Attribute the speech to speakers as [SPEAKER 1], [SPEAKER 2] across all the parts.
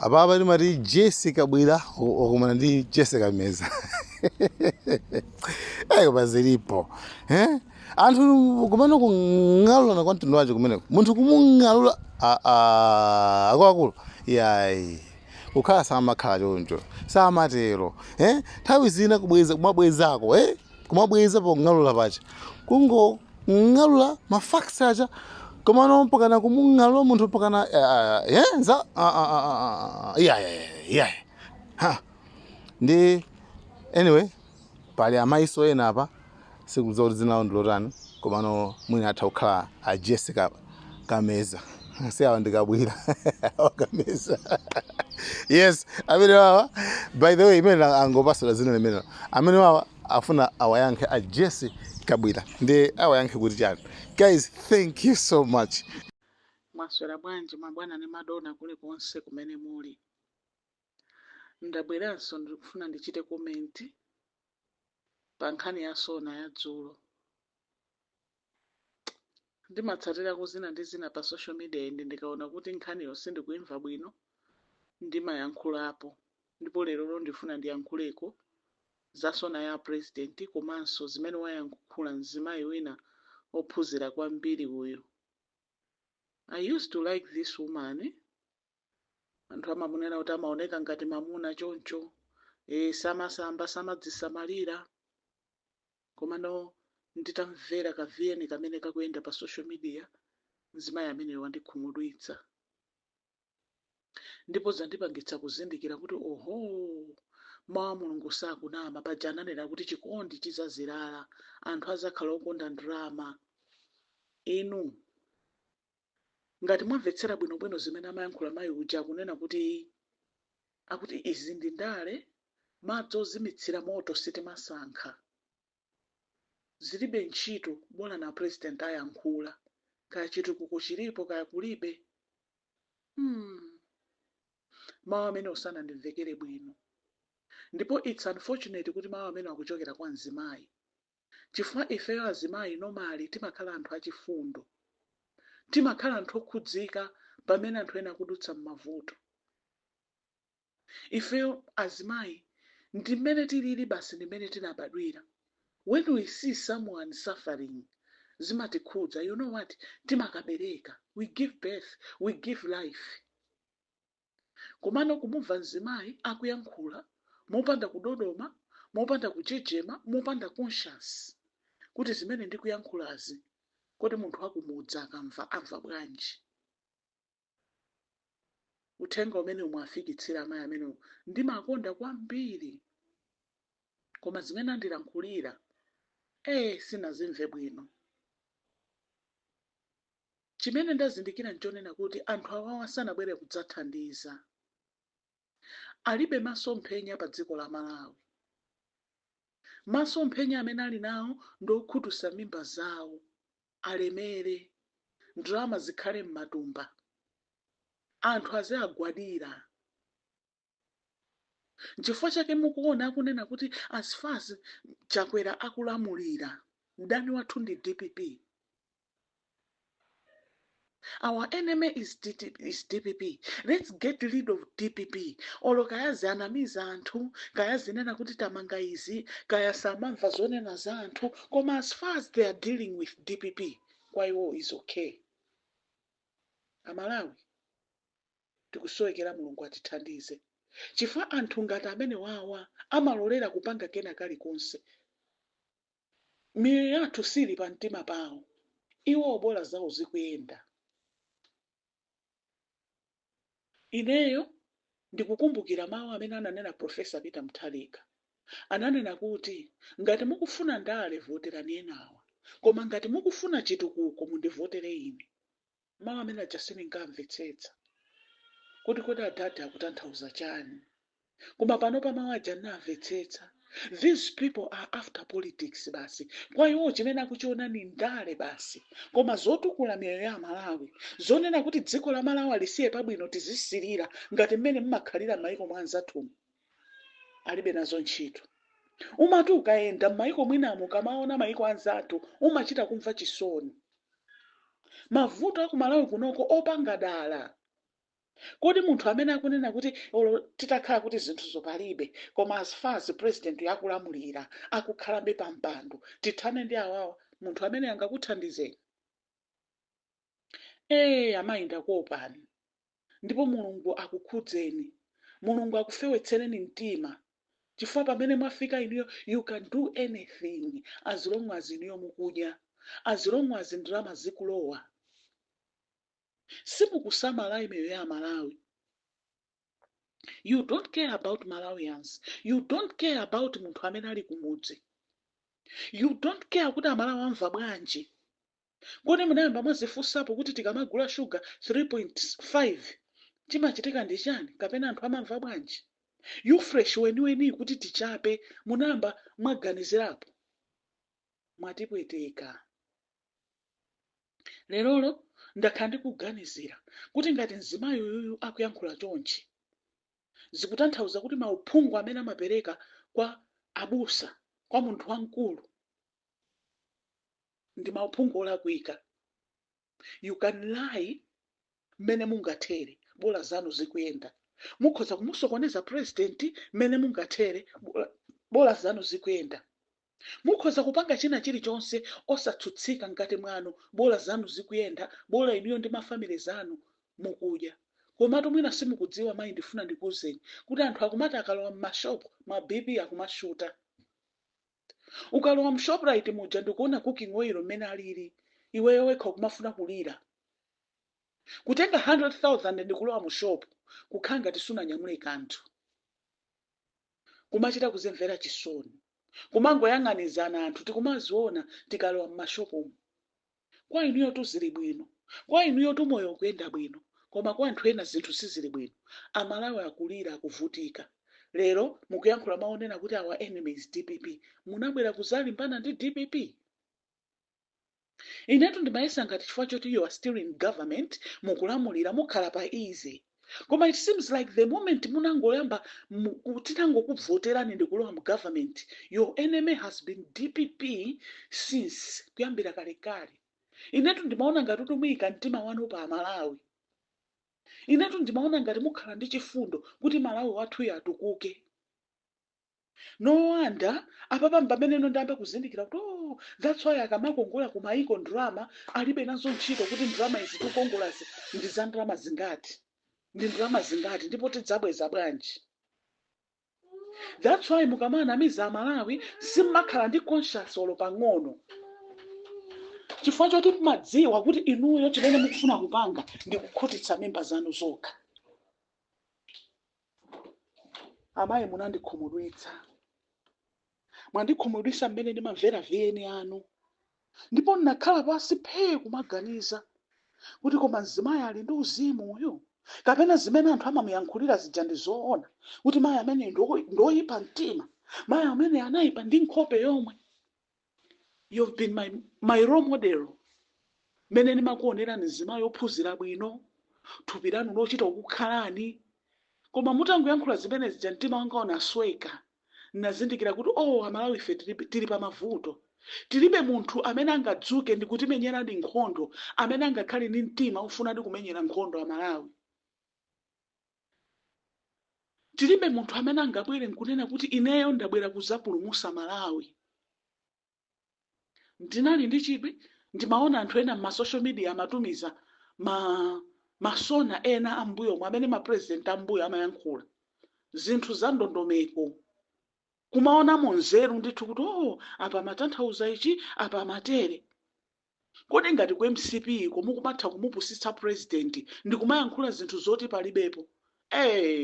[SPEAKER 1] Ababa ni mari Jessica Bwira okumana ndi Jessica Meza. Bazilipo. Anthu kumene kung'alula na kwanthu wacho kumene. Munthu kumung'alula akuluakulu. Yayi. Kukhala samakhala choncho. Samatero. Nthawi zina kumabwezako, kumabweza pong'alula pacha. Kungo ng'alula mafaksi acha. Komano mpakana kumung'alula munthu mpakana nza ndi anyway pali amaiso ena apa sikudziwa kuti dzina lawo ndi lotani komano mwina atha kukhala a Jessica Kameza siyawa ndikabwira Kameza. Yes, amene wawa by the way imene angopasula zina limene amene wawa afuna awayankhe a Jessica Bwira ndi awayankhe kuti chani. Guys, thank you so much.
[SPEAKER 2] Mwaswera bwanji mabwana ne madona kule konse kumene muli. Ndabweranso ndikufuna ndichite komenti pa nkhani ya Sona ya dzulo. Ndimatsatira kuzina ndi zina pa social media ende ndikaona kuti nkhaniyo sindikuimva bwino ndimayankhulapo. Ndipo lero ndifuna ndiyankhuleko za Sona ya president komanso zimene wayankhula mzimayi wina ophunzira kwambiri uyu. I used to like this woman. Anthu amamunena kuti amaoneka ngati mamuna choncho. Samasamba samadzisamalira. Komano nditamvera kaviyeni kamene kakuyenda pa social media mzimayi amene wandikhumudwitsa. Ndipo zandipangitsa kuzindikira kuti oho mawu a Mulungu sakunama paja ananena kuti chikondi chizazirala anthu azakhala okonda ndalama. Inu ngati mwamvetsera bwinobwino zimene amayankhula mayi uja akunena kuti izi ndi ndale madzi ozimitsira moto sitimasankha. Zilibe ntchito bola na president ayankhula kaya chitukuko chilipo kaya kulibe. Mawu amene osanandimvekere bwino. Ndipo it's unfortunate kuti mawu amene akuchokera kwa mzimayi. Chifukwa ifeyo azimayi normally timakhala anthu achifundo. Timakhala anthu okhudzika pamene anthu ena akudutsa m'mavuto. Ifeyo azimayi ndi mmene tilili basi ndi mmene tinabadwira. When we see someone suffering, zimatikhudza, you know what? Timakabereka. We give birth, we give life. Komano kumumva mzimayi akuyankhula mopanda kudodoma, mopanda kuchechema, mopanda conscience. Kuti zimene ndikuyankhulazi kodi munthu akumudza akamva amva bwanji. Uthenga umene umwafikitsira amayi amene ndimakonda kwambiri. Koma zimene andilankhulira sinazimve bwino. Chimene ndazindikira nchonena kuti anthu awawa sanabwere kudzathandiza. Alibe masomphenya pa dziko la Malawi. Masomphenya amene ali nawo ndi okhutusa mimba zawo. Alemere. Ndalama zikhale m'matumba. Anthu aziagwadira. Chifukwa chake mukuona akunena kuti as far as Chakwera akulamulira mdani wathu ndi DPP. Our enemy is DPP. Let's get rid of DPP. Olo kayazi anamiza anthu, kayazi nena kuti tamanga izi, kaya samamva zonena za anthu. Koma as far as they are dealing with DPP, kwa iwo is okay. Amalawi, tikusowekera Mulungu atithandize. Chifukwa anthu ngati amene wawa amalolera kupanga kena kalikonse. Miyoyo yathu sili pa mtima pawo. Iwo bola zawo zikuyenda. Ineyo ndikukumbukira mawu amene ananena Professor Peter Mutharika. Ananena kuti ngati mukufuna ndale voterani enawa. Koma ngati mukufuna chitukuko mundivotere ine. Mawu amene ajasini nkamvetsetsa. Kuti kodi adati akutanthauza chani. Koma pano pa mawu aja namvetsetsa. These people are after politics basi. Kwa iwo chimene akuchiona ni ndale basi. Koma zotukula miyoyo ya Malawi. Zonena kuti dziko la Malawi alisiye pabwino tizisirira ngati mmene mmakhalira m'mayiko mwa anzathu. Alibe nazo ntchito. Umati ukayenda m'mayiko mwinamo kamaona mayiko anzathu umachita kumva chisoni. Mavuto aku Malawi kunoko opanga dala. Kodi munthu amene akunena kuti olo titakhala kuti zinthuzo palibe, koma as far as president yakulamulira akukhalabe pa mpando, tithane ndi awawa, munthu amene angakuthandizeni? Amayi ndakuopani, ndipo Mulungu akukhudzeni, Mulungu akufewetsereni mtima, chifukwa pamene mwafika inuyo, you can do anything as long as inuyo mukudya, as long as ndalama zikulowa. Simukusamala imeyo ya Malawi. You don't care about Malawians. You don't care about munthu amene ali kumudzi. You don't care kuti Amalawi amva bwanji. Kodi munayamba mwazifunsapo kuti tikamagula sugar 3.5 chimachitika ndi chani, kapena anthu amamva bwanji? You fresh weniweni kuti tichape, munayamba mwaganizirapo? Mwatipweteka. Lerolo ndakhala ndikuganizira kuti ngati mzimayi uyu akuyankhula chonchi, zikutanthauza kuti mauphungu amene amapereka kwa abusa, kwa munthu wamkulu, ndi mauphungu olakwika. You can lie mmene mungathere, bola zanu zikuyenda. Mukhoza kumusokoneza president mmene mungathere, bola zanu zikuyenda. Mukhoza kupanga china chilichonse osatsutsika ngati mwanu, bola zanu zikuyenda, bola inuyo ndi mafamily zanu mukudya. Komatu mwina simukudziwa, mayi ndifuna ndikuwuzeni kuti anthu akumati akalowa m'mashopu ma BP akumashuta. Ukalowa mShoprite muja ndikuona cooking oil mmene alili, iweyo wekha ukumafuna kulira. Kutenga 100,000 ndikulowa mushopu, kukhala ngati sunanyamule kanthu. Kumachita kuzimvera chisoni. Kumangoyang'anizana anthu tikumaziona tikalowa m'mashopu. Kwa inuyo tuzili bwino, kwa inuyo tumoyo kuyenda bwino, koma kwa anthu ena zinthu sizili bwino. Amalawi akulira, akuvutika. Lero mukuyankhula maonena kuti our enemies DPP. Munabwera kuzalimbana ndi DPP. Inetu ndimayesa ngati chifukwa choti you are still in government, mukulamulira mukhala pa easy. Koma it seems like the moment munangoyamba tinangokuvoterani ndikulowa mu government, your enemy has been DPP since kuyambira kalekale. Inetu ndimaona ngati muyika mtima wanu pa Malawi. Inetu ndimaona ngati mukhala ndi chifundo kuti Malawi wathu atukuke. No wonder apapa mbameneno ndambe kuzindikira kuti that's why akamakongola kumaiko ndrama alibe nazo ntchito kuti ndrama izi tukongolazi ndi za ndrama zingati, ndi ndrama zingati, ndipo tidzabweza bwanji. That's why mukamanamiza Malawi simmakhala ndi conscience olo pang'ono, chifukwa choti mumadziwa kuti inuyo chimene mukufuna kupanga ndi kukhutitsa memba zanu zokha. Amayi munandikhumudwitsa, mwandikhumudwitsa mmene ndimamvera VN anu, ndipo ndinakhala pasi phee kumaganiza kuti koma mzimayi ali ndi uzimu uyu, kapena zimene anthu amamuyankhulira zija ndi zoona, kuti mayi amene ndoyipa mtima, mayi amene anayipa ndi nkhope yomwe. You've been my role model. Mene ndimakuonerani mzimayi ophunzira bwino, thupi lanu lochita kukhalani. Koma mutangoyankhula zimene zija mtima wanga unasweka, nazindikira kuti Amalawi ife tili pa mavuto. Tilibe munthu amene angadzuke ndi kutimenyera ndi nkhondo, amene angakhale ndi mtima ufuna ndi kumenyera nkhondo Amalawi. Tilibe munthu amene angabwere nkunena kuti ineyo ndabwera kuzapulumutsa Malawi. Ndinali ndi chidwi, ndimaona anthu ena m'masocial media amatumiza masona ena ambuyo amene mapresident ambuyo amayankhula zinthu za ndondomeko. Kumaona monzeru ndithu kuti apa matanthauza ichi, apa matere. Kodi ngati ku MCP mukumatha kumupusitsa president ndi kumayankhula zinthu zoti palibepo.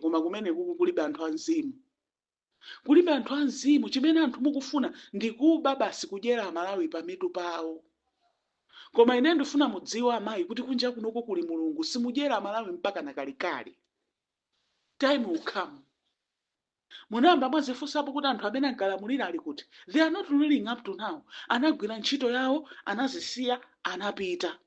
[SPEAKER 2] Koma kumene kulibe anthu anzimu. Kulibe anthu anzimu, chimene anthu mukufuna ndi kuba basi kudyera Amalawi pamitu pawo. Koma ine ndifuna mudziwa amayi kuti kunja kunoko kuli Mulungu, simudyera Amalawi mpaka nakalikali. Time will come. Munayamba mwazifunsapo kuti anthu amene ankalamulira ali kuti? They are not ruling up to now. Anagwira ntchito yawo, anazisiya, anapita.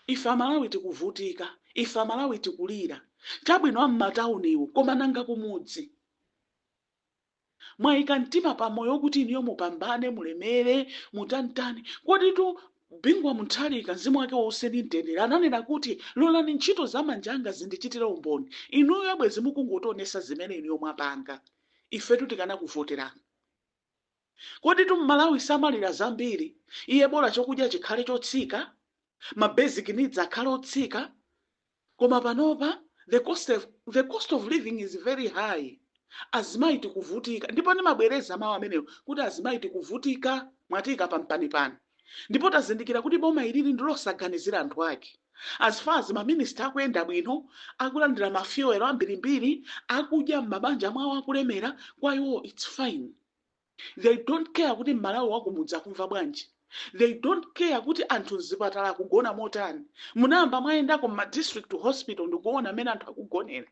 [SPEAKER 2] Ife Amalawi tikuvutika, ife Amalawi tikulira. Chabwino am'matauniwo, koma nanga kumudzi. Mwayika mtima pa moyo kuti iniyo mupambane, mulemere, mutantani. Kodi tu Bingwa Mutharika mzimu wake wauseni mtendere ananena kuti lolani ntchito za manja anga zindichitire umboni. Inuyo abwezi mukungotionesa zimene inuyo mwapanga. Ifetu tikanakuvoterani. Kodi Malawi samalira zambiri, iye bora chokudya chikhale chotsika, ma basic needs akhale otsika, koma panopa the cost of living is very high. Azimayi tikuvutika, ndipo ndimabwereza mawu amenewo kuti azimayi tikuvutika mwatika pampanipani. Ndipo tazindikira kuti boma ilili ndilosaganizira anthu ake. As far as maminista akuyenda bwino, akulandira mafuelo ambirimbiri, akudya m'mabanja mwawo akulemera, kwa iwo it's fine. They don't care kuti Malawi wakumudza kumva bwanji. They don't care kuti anthu mzipatala akugona motani. Munamba mwayendako ma district hospital ndikuona amene anthu akugonera.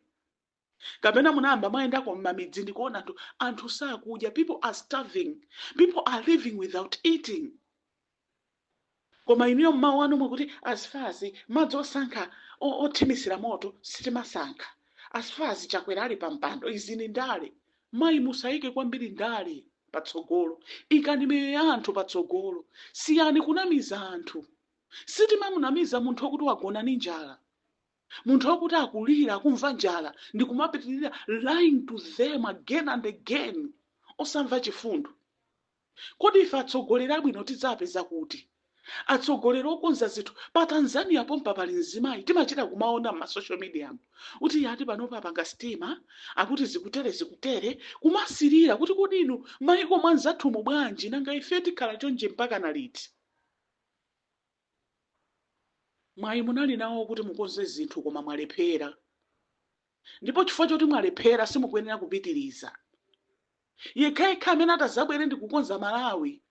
[SPEAKER 2] Kapena munamba mwayendako m'mamidzi ndikuona anthu sakudya. People are starving. People are living without eating. Koma iniyo mmawu wanu mwakuti as far as madzi osankha othimisira moto sitimasankha. As far as chakwera ali pampando izini ndale. Mayi musayike kwambiri ndale patsogolo. Ikani miyoyo ya anthu patsogolo. Siyani kunamiza anthu. Sitima munamiza munthu wokuti wagona ndi njala. Munthu wokuti akulira akumva njala ndi kumapitirira lying to them again and again. Osamva chifundo. Kodi ife atsogoleri abwino tidzapeza kuti? Atsogoleri okonza zinthu pa Tanzania pompa pali mzimayi timachita kumaona ma social media kuti yati panopa apanga sitima akuti zikutere kumasirira kuti kodi inu mayiko mwanzathu mu bwanji nanga ife tikhala chonje mpaka na liti. Mwayi munali nawo kuti mukonze zinthu koma mwalephera. Ndipo chifukwa choti mwalephera simukuyenera kupitiriza. Yekhaekha amene atazabwere ndi kukonza Malawi,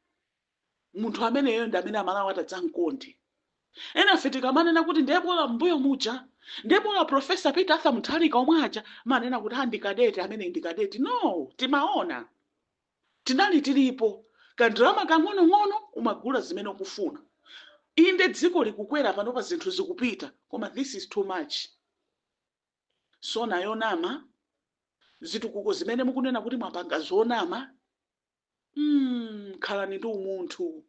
[SPEAKER 2] munthu ameneyo ndi amene Malawi atadzamkonde. Ena fe tikamanena kuti ndebola mbuyo muja, ndebola Professor Peter Arthur Mutharika omwe aja manena kuti andikadeti amene ndikadeti. No, timaona. Tinali tilipo. Kandrama kang'ono-ng'ono umagula zimene ukufuna. Inde dziko likukwera panopa zinthu zikupita, koma this is too much. So nayonama, zitukuko zimene mukunena kuti mwapanga zonama, khalani ndi umunthu.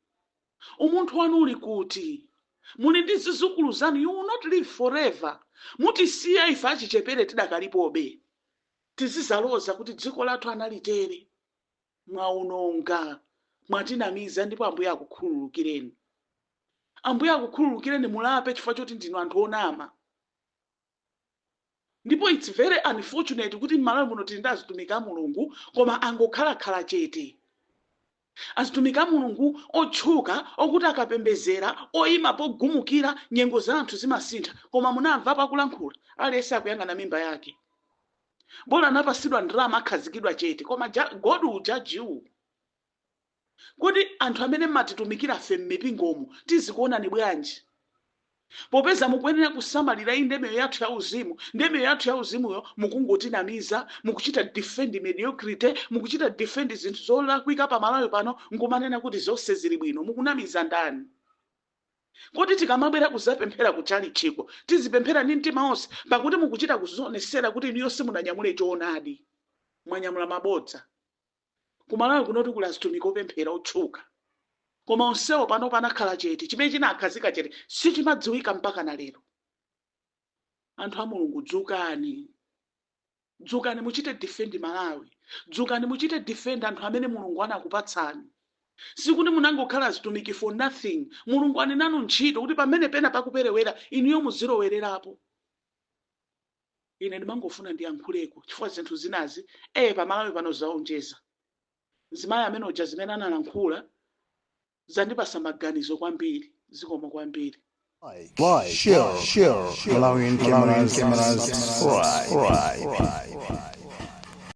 [SPEAKER 2] Umunthu wanu uli kuti? Muli ndi zidzukulu zanu, you will not live forever. Mutisiya ife achichepere tidakalipobe. Tizizaloza kuti dziko lathu analitere. Mwaunonga, mwatinamiza ndipo Ambuye akukhululukireni. Ambuye akukhululukireni mulape chifukwa choti ndinu anthu onama. Ndipo it's very unfortunate kuti Malawi muno tili ndi azitumiki a Mulungu koma angokhalakhala chete. Azitumiki a Mulungu otchuka okuti akapembezera oyima pogumukira nyengo za anthu zimasintha koma munamva pakulankhula aliyense akuyang'ana mimba yake. Bola anapasidwa ndalama akhazikidwa chete koma God will judge you. Kodi anthu amene mmatitumikira fe m'mipingomo tizikuonani bwanji? Popeza mukuyenera kusamalira indemeyo yathu ya uzimu, ndemeyo yathu ya uzimuyo mukungotinamiza, mukuchita defend mediocrity, mukuchita defend zinthu zolakwika pa Malawi pano, ngumanena kuti zonse zili bwino, mukunamiza ndani? Kodi tikamabwera kuzapemphera kuchali chiko, tizipemphera ndi mtima onse, pakuti mukuchita kuzionesera kuti inu yonse munanyamule choonadi. Mwanyamula mabodza. Ku Malawi kunoti kuli azitumiki opemphera otchuka. Koma onsewo pano panakhala chete, chimene chinakhazika chete, sichimadziwika mpaka na lero. Anthu a Mulungu dzukani. Dzukani muchite defend Malawi. Dzukani muchite defend anthu amene Mulungu anakupatsani. Sikuti munangokhala azitumiki for nothing. Mulungu anenanu ntchito kuti pamene pena pakuperewera inuyo muzilowererapo. Ine ndimangofuna ndiyankhuleko chifukwa zinthu zinazi pa Malawi pano zaonjeza. Zimayi amene uja zimene analankhula zandipasa maganizo kwambiri, zikoma kwambiri.
[SPEAKER 3] Like, share, Malawian Cameras, subscribe.